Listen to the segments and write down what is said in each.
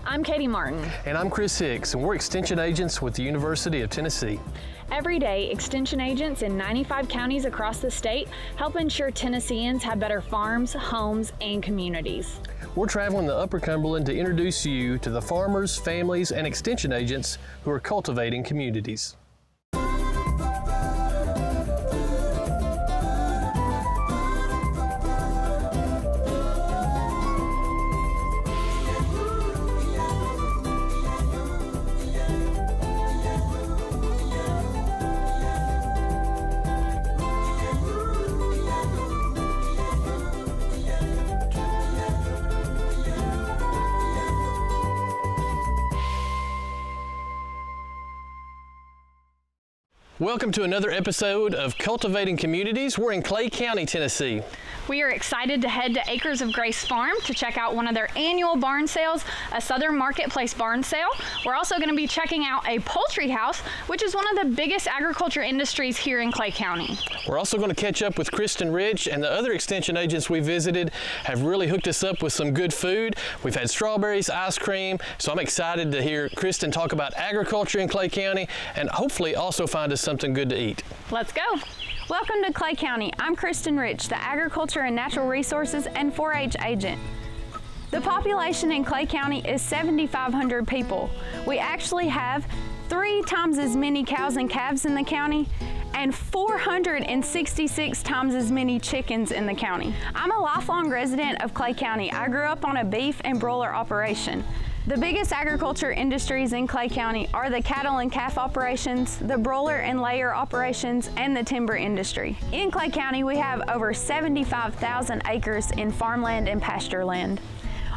I'm Katie Martin. And I'm Chris Hicks, and we're Extension Agents with the University of Tennessee. Every day, Extension agents in 95 counties across the state help ensure Tennesseans have better farms, homes, and communities. We're traveling to Upper Cumberland to introduce you to the farmers, families, and Extension agents who are cultivating communities. Welcome to another episode of Cultivating Communities. We're in Clay County, Tennessee. We are excited to head to Acres of Grace Farm to check out one of their annual barn sales, a Southern Marketplace barn sale. We're also going to be checking out a poultry house, which is one of the biggest agriculture industries here in Clay County. We're also going to catch up with Kristen Rich, and the other Extension agents we visited have really hooked us up with some good food. We've had strawberries, ice cream, so I'm excited to hear Kristen talk about agriculture in Clay County and hopefully also find us something good to eat. Let's go. Welcome to Clay County. I'm Kristen Rich, the Agriculture and Natural Resources and 4-H agent. The population in Clay County is 7,500 people. We actually have 3 times as many cows and calves in the county and 466 times as many chickens in the county. I'm a lifelong resident of Clay County. I grew up on a beef and broiler operation. The biggest agriculture industries in Clay County are the cattle and calf operations, the broiler and layer operations, and the timber industry. In Clay County, we have over 75,000 acres in farmland and pasture land.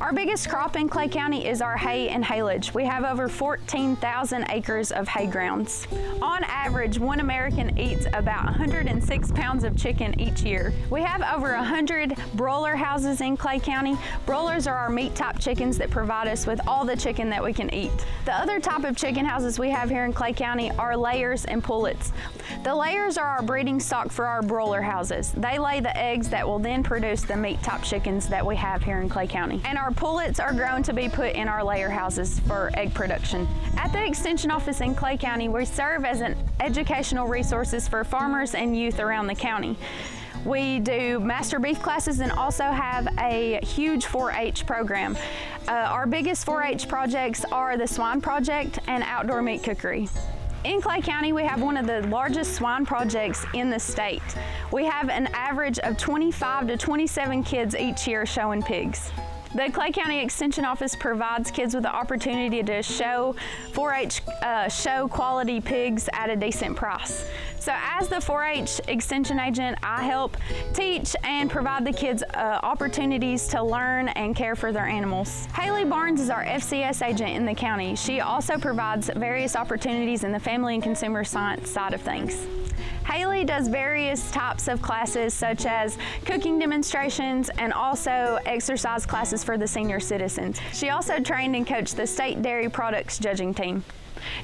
Our biggest crop in Clay County is our hay and haylage. We have over 14,000 acres of hay grounds. On average, one American eats about 106 pounds of chicken each year. We have over 100 broiler houses in Clay County. Broilers are our meat type chickens that provide us with all the chicken that we can eat. The other type of chicken houses we have here in Clay County are layers and pullets. The layers are our breeding stock for our broiler houses. They lay the eggs that will then produce the meat type chickens that we have here in Clay County. And our pullets are grown to be put in our layer houses for egg production. At the Extension office in Clay County, we serve as an educational resources for farmers and youth around the county. We do master beef classes and also have a huge 4-H program. Our biggest 4-H projects are the swine project and outdoor meat cookery. In Clay County, we have one of the largest swine projects in the state. We have an average of 25 to 27 kids each year showing pigs. The Clay County Extension Office provides kids with the opportunity to show 4-H show quality pigs at a decent price. So as the 4-H Extension agent, I help teach and provide the kids opportunities to learn and care for their animals. Haley Barnes is our FCS agent in the county. She also provides various opportunities in the family and consumer science side of things. Haley does various types of classes such as cooking demonstrations and also exercise classes for the senior citizens. She also trained and coached the state dairy products judging team.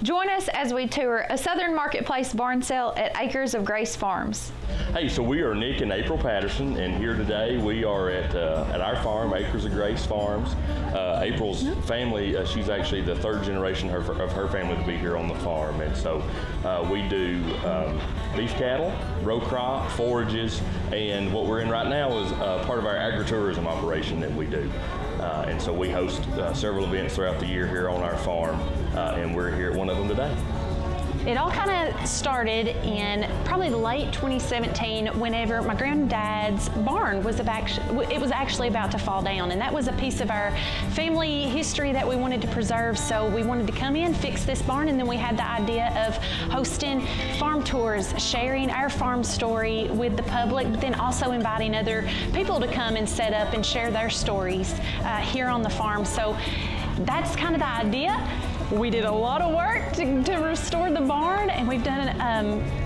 Join us as we tour a Southern Marketplace barn sale at Acres of Grace Farms. Hey, so we are Nick and April Patterson, and here today we are at our farm, Acres of Grace Farms. April's family, she's actually the 3rd generation of her family to be here on the farm, and so we do beef cattle, row crop, forages, and what we're in right now is part of our agritourism operation that we do. And so we host several events throughout the year here on our farm, and we're here at one of them today. It all kind of started in probably late 2017 whenever my granddad's barn was actually about to fall down, and that was a piece of our family history that we wanted to preserve. So we wanted to come in, fix this barn, and then we had the idea of hosting farm tours, sharing our farm story with the public, but then also inviting other people to come and set up and share their stories here on the farm. So that's kind of the idea. We did a lot of work to restore the barn, and we've done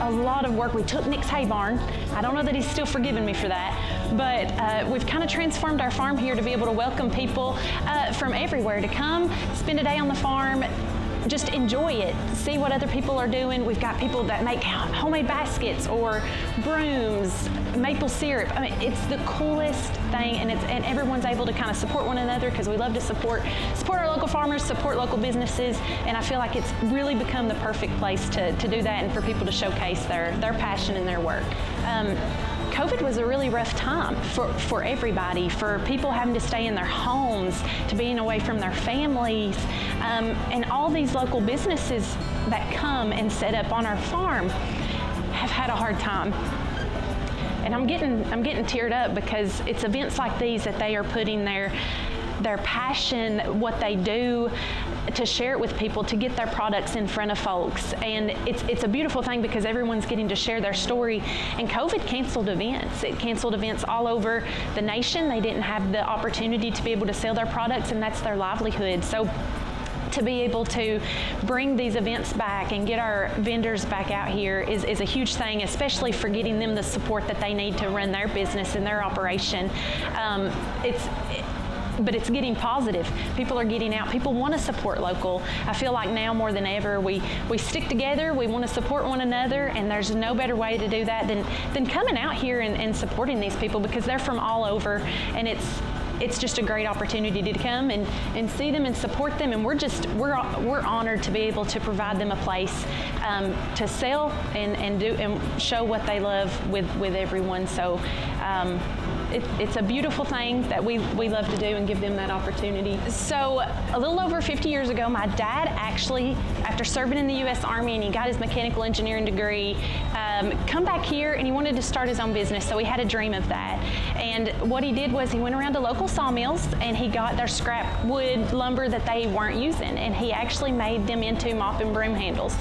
a lot of work. We took Nick's hay barn. I don't know that he's still forgiven me for that, but we've kind of transformed our farm here to be able to welcome people from everywhere to come, spend a day on the farm, just enjoy it, see what other people are doing. We've got people that make homemade baskets or brooms, maple syrup. I mean, it's the coolest thing, and everyone's able to kind of support one another because we love to support our local farmers, support local businesses, and I feel like it's really become the perfect place to do that and for people to showcase their passion and their work. COVID was a really rough time for everybody, for people having to stay in their homes, to being away from their families, and all these local businesses that come and set up on our farm have had a hard time. And I'm getting teared up because it's events like these that they are putting their passion, what they do, to share it with people, to get their products in front of folks. And it's a beautiful thing because everyone's getting to share their story. And COVID canceled events. It canceled events all over the nation. They didn't have the opportunity to be able to sell their products, and that's their livelihood. So to be able to bring these events back and get our vendors back out here is a huge thing, especially for getting them the support that they need to run their business and their operation. But it's getting positive. People are getting out. People want to support local. I feel like now more than ever, we stick together. We want to support one another, and there's no better way to do that than coming out here and supporting these people, because they're from all over, and it's just a great opportunity to come and see them and support them, and we're honored to be able to provide them a place to sell and show what they love with everyone. So it's a beautiful thing that we love to do and give them that opportunity. So a little over 50 years ago, my dad actually, after serving in the U.S. Army and he got his mechanical engineering degree, come back here and he wanted to start his own business. So he had a dream of that. And what he did was he went around to local sawmills and he got their scrap wood lumber that they weren't using, and he actually made them into mop and broom handles.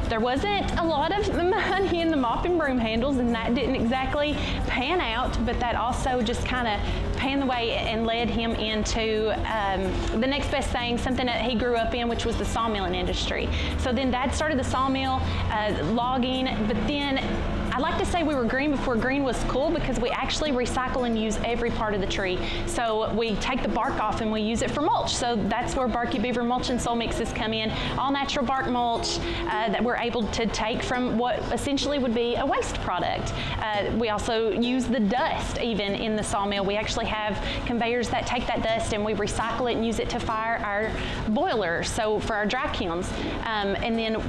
There wasn't a lot of money in the mop and broom handles, and that didn't exactly pan out, but that also just kind of paved the way and led him into the next best thing, something that he grew up in, which was the sawmilling industry. So then Dad started the sawmill, logging, but then I like to say we were green before green was cool, because we actually recycle and use every part of the tree. So we take the bark off and we use it for mulch. So that's where Barky Beaver mulch and soil mixes come in, all natural bark mulch that we're able to take from what essentially would be a waste product. We also use the dust even in the sawmill. We actually have conveyors that take that dust and we recycle it and use it to fire our boiler, so for our dry kilns. And then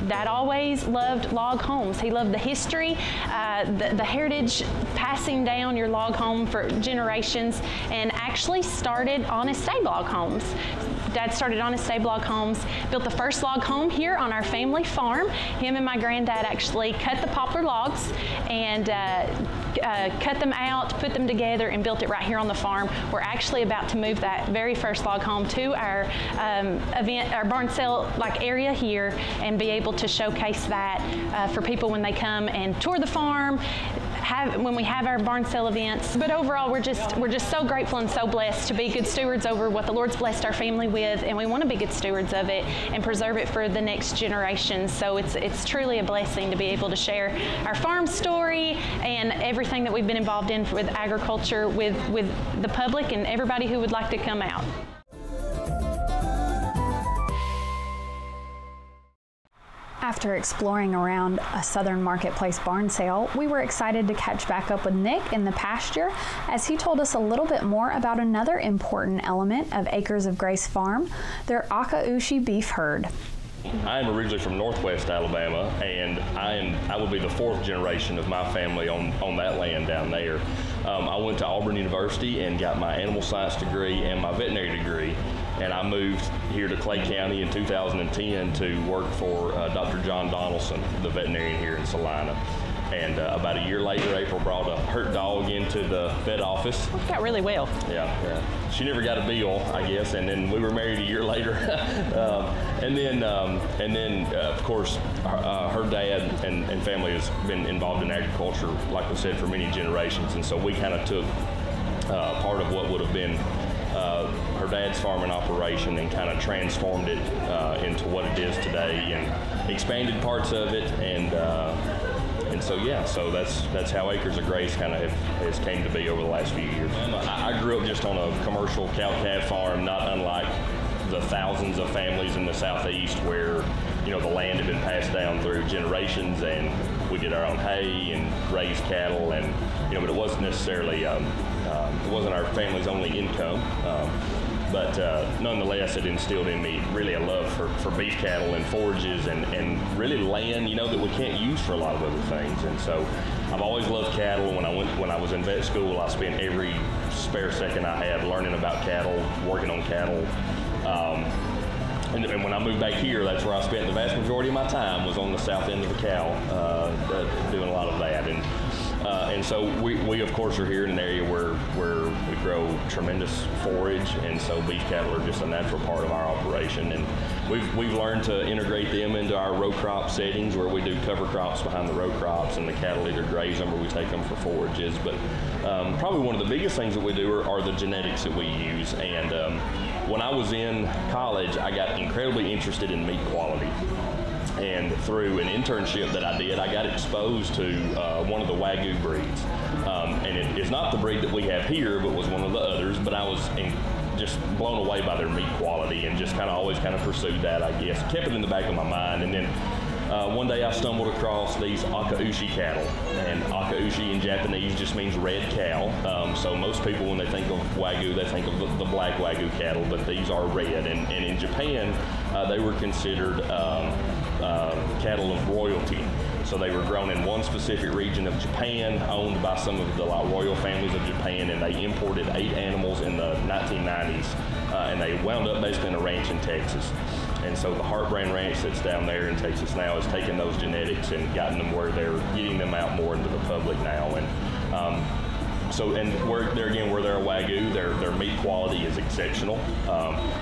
Dad always loved log homes. He loved the history, the heritage, passing down your log home for generations, and actually started Honest A log homes. Dad started Honest A log homes, built the first log home here on our family farm. Him and my granddad actually cut the poplar logs and cut them out, put them together, and built it right here on the farm. We're actually about to move that very first log home to our event, our barn sale area here, and be able to showcase that for people when they come and tour the farm, when we have our barn sale events. But overall, we're just so grateful and so blessed to be good stewards over what the Lord's blessed our family with, and we want to be good stewards of it and preserve it for the next generation. So it's truly a blessing to be able to share our farm story and everything that we've been involved in with agriculture with the public and everybody who would like to come out. After exploring around a Southern Marketplace barn sale, we were excited to catch back up with Nick in the pasture as he told us a little bit more about another important element of Acres of Grace Farm, their Akaushi Beef herd. I am originally from Northwest Alabama, and I would be the fourth generation of my family on that land down there. I went to Auburn University and got my animal science degree and my veterinary degree, and I moved here to Clay County in 2010 to work for Dr. John Donaldson, the veterinarian here in Salina. And about a year later, April brought a hurt dog into the vet office. Worked out really well. Yeah. She never got a bill, I guess, and then we were married a year later. And then, of course, her dad and family has been involved in agriculture, like we said, for many generations. And so we kind of took part of what would have been her dad's farming operation and kind of transformed it into what it is today, and expanded parts of it, and so that's how Acres of Grace kind of has came to be over the last few years. I grew up just on a commercial cow-calf farm, not unlike the thousands of families in the Southeast where, you know, the land had been passed down through generations, and we did our own hay and raised cattle, and, you know, but it wasn't necessarily, it wasn't our family's only income. But nonetheless, it instilled in me really a love for beef cattle and forages and really land, you know, that we can't use for a lot of other things. And so I've always loved cattle. When I was in vet school, I spent every spare second I had learning about cattle, working on cattle. And when I moved back here, that's where I spent the vast majority of my time, was on the south end of the cow, doing a lot of that. And so we of course are here in an area where we grow tremendous forage, and so beef cattle are just a natural part of our operation. And we've learned to integrate them into our row crop settings, where we do cover crops behind the row crops, and the cattle either graze them or we take them for forages. But probably one of the biggest things that we do are the genetics that we use. And when I was in college, I got incredibly interested in meat quality. And through an internship that I did, I got exposed to one of the Wagyu breeds. And it's not the breed that we have here, but was one of the others. But I was just blown away by their meat quality, and just always pursued that, I guess. Kept it in the back of my mind. And then one day I stumbled across these Akaushi cattle. And Akaushi in Japanese just means red cow. So most people, when they think of Wagyu, they think of the black Wagyu cattle, but these are red. And in Japan, they were considered cattle of royalty. So they were grown in one specific region of Japan, owned by some of the royal families of Japan, and they imported 8 animals in the 1990s, and they wound up basically in a ranch in Texas. And so the Heartbrand Ranch that's down there in Texas now has taken those genetics and gotten them where they're getting them out more into the public now. And where they're a Wagyu, their meat quality is exceptional.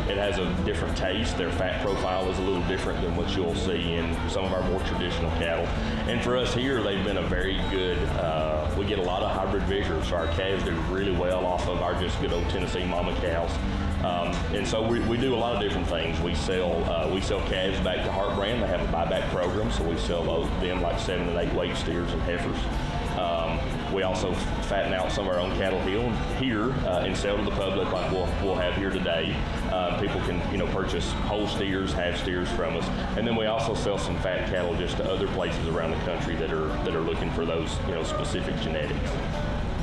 It has a different taste. Their fat profile is a little different than what you'll see in some of our more traditional cattle. And for us here, they've been a very good, we get a lot of hybrid vigors. So our calves do really well off of our just good old Tennessee mama cows. And so we do a lot of different things. We sell calves back to Heartbrand. They have a buyback program, so we sell them like 7 and 8 weight steers and heifers. We also fatten out some of our own cattle here and sell to the public, like we'll have here today. People can purchase whole steers, half steers from us, and then we also sell some fat cattle just to other places around the country that are looking for those specific genetics.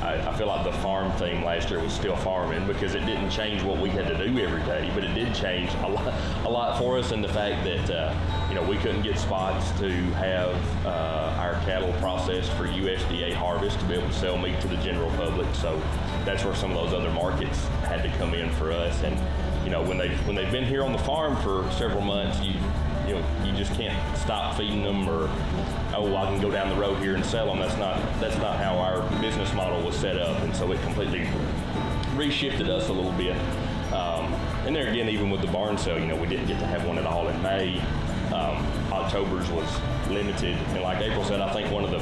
I feel like the farm theme last year was still farming, because it didn't change what we had to do every day, but it did change a lot for us in the fact that we couldn't get spots to have our cattle processed for USDA harvest to be able to sell meat to the general public. So that's where some of those other markets had to come in for us. And when they've been here on the farm for several months, you just can't stop feeding them, or I can go down the road here and sell them. That's not how our business model was set up, and so it completely reshifted us a little bit. And there again, even with the barn sale, we didn't get to have one at all in May. October's was limited, and like April said, I think one of the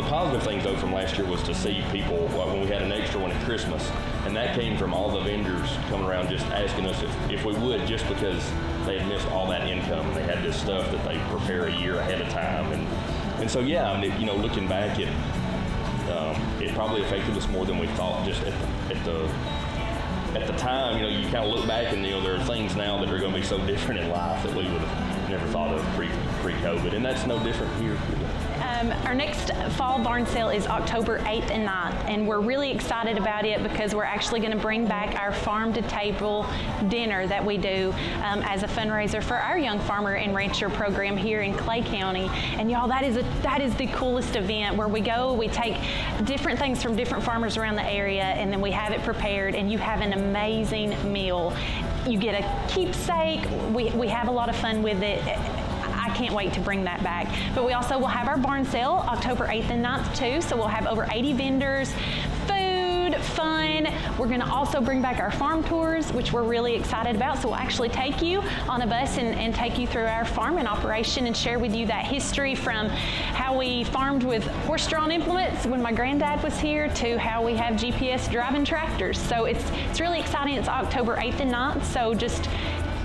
positive things though from last year was to see people when we had an extra one at Christmas, and that came from all the vendors coming around just asking us if we would, just because they had missed all that income. They had this stuff that they prepare a year ahead of time, and so yeah, I mean, looking back, it probably affected us more than we thought. Just at the time, you kind of look back and there are things now that are going to be so different in life that we would have never thought of pre-COVID, and that's no different here. Our next fall barn sale is October 8th and 9th, and we're really excited about it because we're actually going to bring back our farm-to-table dinner that we do as a fundraiser for our Young Farmer and Rancher program here in Clay County. And y'all, that is the coolest event, where we take different things from different farmers around the area, and then we have it prepared, and you have an amazing meal. You get a keepsake. We have a lot of fun with it. I can't wait to bring that back. But we also will have our barn sale October 8th and 9th too. So we'll have over 80 vendors, food, fun. We're gonna also bring back our farm tours, which we're really excited about. So we'll actually take you on a bus and take you through our farming operation and share with you that history, from how we farmed with horse-drawn implements when my granddad was here to how we have GPS driving tractors. So it's really exciting. It's October 8th and 9th. So just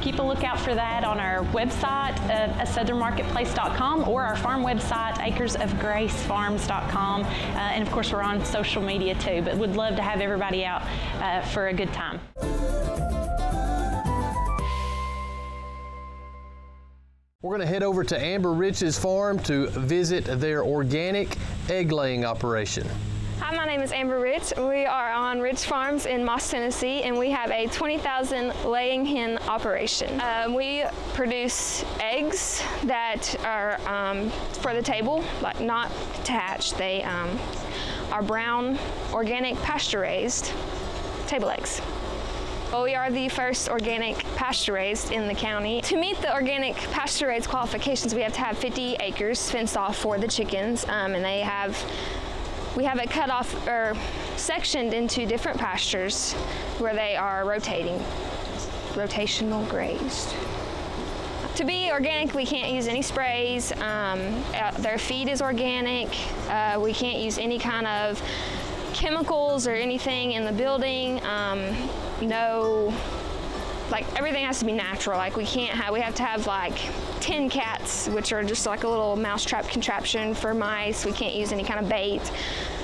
keep a lookout for that on our website, southernmarketplace.com, or our farm website, acresofgracefarms.com. And of course, we're on social media too, but would love to have everybody out for a good time. We're going to head over to Amber Rich's farm to visit their organic egg laying operation. Hi, my name is Amber Rich. We are on Rich Farms in Moss, Tennessee, and we have a 20,000 laying hen operation. We produce eggs that are for the table, like not to hatch. They are brown, organic, pasture-raised table eggs. Well, we are the first organic pasture-raised in the county. To meet the organic pasture-raised qualifications, we have to have 50 acres fenced off for the chickens, and we have it cut off or sectioned into different pastures where they are rotational grazed. To be organic, we can't use any sprays. Their feed is organic. We can't use any kind of chemicals or anything in the building. Everything has to be natural. Like we have to have like 10 cats, which are just like a little mousetrap contraption for mice. We can't use any kind of bait.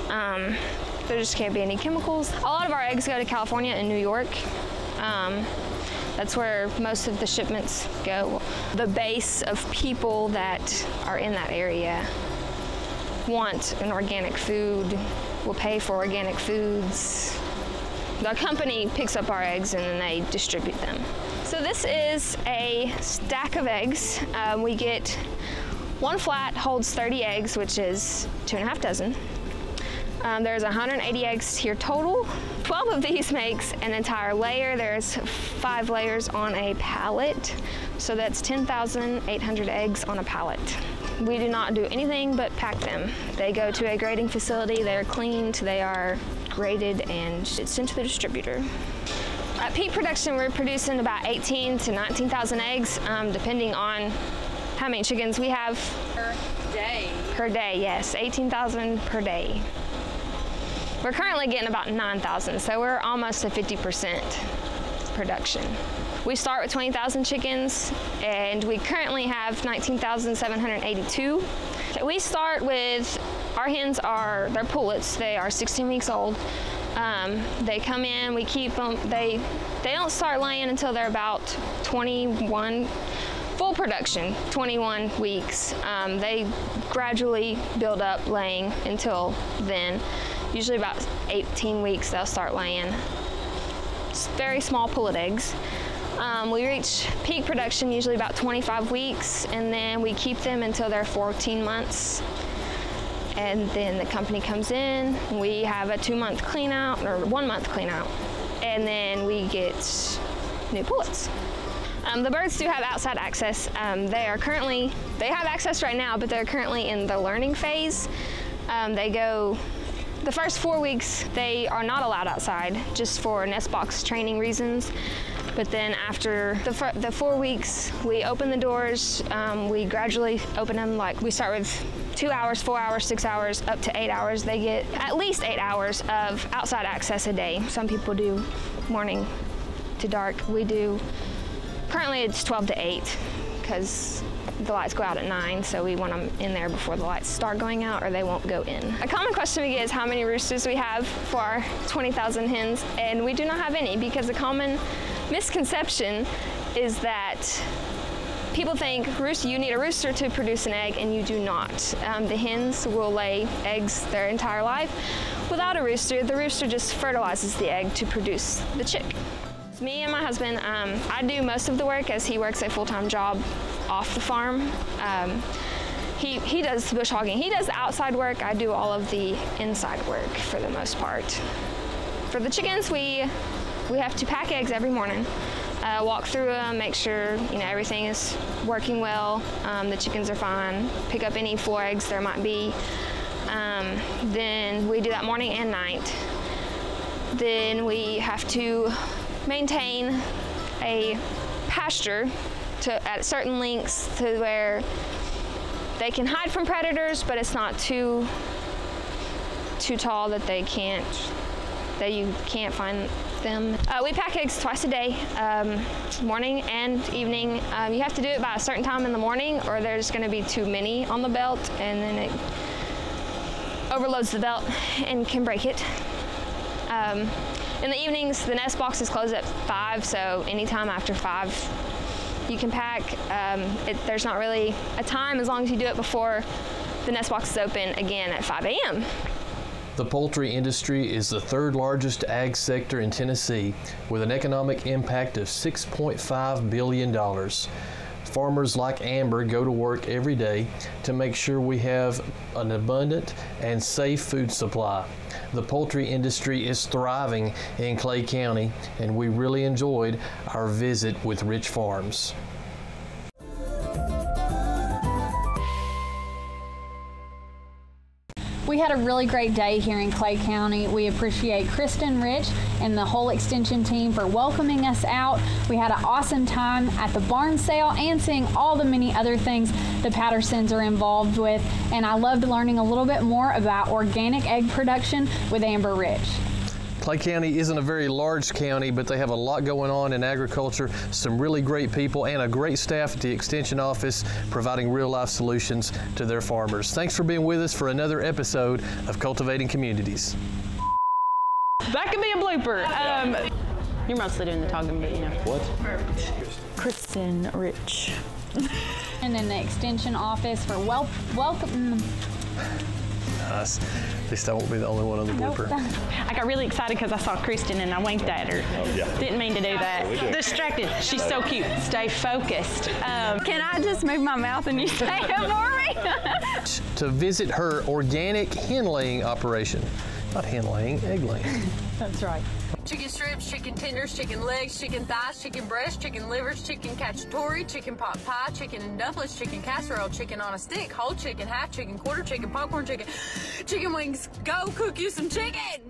There just can't be any chemicals. A lot of our eggs go to California and New York. That's where most of the shipments go. The base of people that are in that area want an organic food, will pay for organic foods. The company picks up our eggs and then they distribute them. So this is a stack of eggs. We get one flat holds 30 eggs, which is 2.5 dozen. There's 180 eggs here total. 12 of these makes an entire layer. There's 5 layers on a pallet. So that's 10,800 eggs on a pallet. We do not do anything but pack them. They go to a grading facility, they're cleaned, they are graded, and it's sent to the distributor. At peak production, we're producing about 18 to 19,000 eggs, depending on how many chickens we have. Per day? Per day, yes, 18,000 per day. We're currently getting about 9,000, so we're almost at 50% production. We start with 20,000 chickens, and we currently have 19,782. We start with, our hens they're pullets. They are 16 weeks old. They come in, we keep them, they don't start laying until they're about 21, full production, 21 weeks. They gradually build up laying until then. Usually about 18 weeks they'll start laying. It's very small pullet eggs. We reach peak production usually about 25 weeks, and then we keep them until they're 14 months. And then the company comes in, we have a 2-month clean out, or 1-month clean out, and then we get new pullets. The birds do have outside access. They have access right now, but they're currently in the learning phase. The first 4 weeks, they are not allowed outside, just for nest box training reasons. But then after the 4 weeks, we open the doors. We gradually open them, like we start with 2 hours, 4 hours, 6 hours, up to 8 hours. They get at least 8 hours of outside access a day. Some people do morning to dark. We do, currently it's 12 to 8, because the lights go out at 9, so we want them in there before the lights start going out, or they won't go in. A common question we get is how many roosters we have for our 20,000 hens, and we do not have any, because a common misconception is that people think you need a rooster to produce an egg, and you do not. The hens will lay eggs their entire life without a rooster. The rooster just fertilizes the egg to produce the chick. Me and my husband, I do most of the work, as he works a full-time job off the farm. He does bush hogging. He does the outside work. I do all of the inside work for the most part. For the chickens, we have to pack eggs every morning, walk through them, make sure everything is working well, the chickens are fine, pick up any floor eggs there might be. Then we do that morning and night. Then we have to maintain a pasture at certain lengths to where they can hide from predators, but it's not too tall that you can't find them. We pack eggs twice a day, morning and evening. You have to do it by a certain time in the morning, or there's going to be too many on the belt, and then it overloads the belt and can break it. In the evenings, the nest box is closed at 5, so anytime after 5, You can pack. There's not really a time as long as you do it before the nest box is open again at 5 a.m. The poultry industry is the third largest ag sector in Tennessee with an economic impact of $6.5 billion. Farmers like Amber go to work every day to make sure we have an abundant and safe food supply. The poultry industry is thriving in Clay County, and we really enjoyed our visit with Rich Farms. We had a really great day here in Clay County. We appreciate Kristen Rich and the whole extension team for welcoming us out. We had an awesome time at the barn sale and seeing all the many other things the Pattersons are involved with. And I loved learning a little bit more about organic egg production with Amber Rich. Clay County isn't a very large county, but they have a lot going on in agriculture, some really great people, and a great staff at the Extension office providing real-life solutions to their farmers. Thanks for being with us for another episode of Cultivating Communities. That could be a blooper. You're mostly doing the talking, but you know. What? Kristen Rich. And in the Extension office for welcome. Nice. At least I won't be the only one on the blooper. I got really excited because I saw Kristen and I winked at her. Oh, yeah. Didn't mean to do that. Distracted. She's so cute. Stay focused. Can I just move my mouth and you say it for me? To visit her organic hen laying operation. Not hen laying, egg laying. That's right. Chicken strips, chicken tenders, chicken legs, chicken thighs, chicken breasts, chicken livers, chicken cacciatore, chicken pot pie, chicken dumplings, chicken casserole, chicken on a stick, whole chicken, half chicken, quarter chicken, popcorn chicken, chicken wings. Go cook you some chicken!